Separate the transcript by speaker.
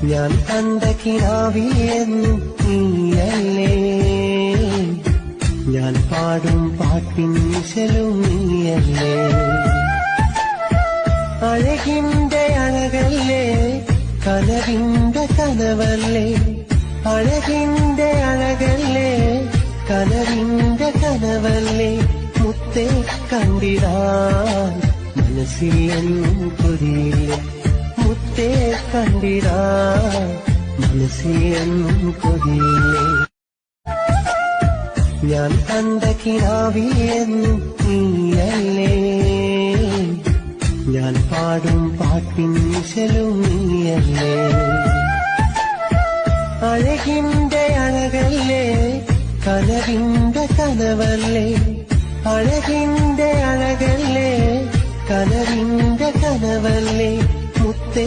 Speaker 1: ഞാൻ കണ്ട കിനാവിലെന്നും നീയല്ലേ, ഞാൻ പാടും പാട്ടിൻ നിശലും നീയല്ലേ. അഴകിന്റെ അഴകല്ലേ, കനവിന്റെ കനവല്ലേ, അഴകിന്റെ അഴകല്ലേ, കനവിന്റെ കനവല്ലേ. മുത്തേ കണ്ടിടാൻ മനസ്സിൽ എന്നും കൊതിയില്ലേ, മുത്തേ കണ്ടിടാൻ മനസ്സിൽ എന്നും കൊതിയില്ലേ. ഞാൻ കണ്ട കിനാവിലെന്നും നീയല്ലേ, ഞാൻ പാടും പാട്ടിൻ നിശലും നീയല്ലേ. അഴകിന്റെ അഴകല്ലേ, കനവിന്റെ കനവല്ലേ, അഴകിന്റെ അഴകല്ലേ, കനവിന്റെ കനവല്ലേ. മുത്തേ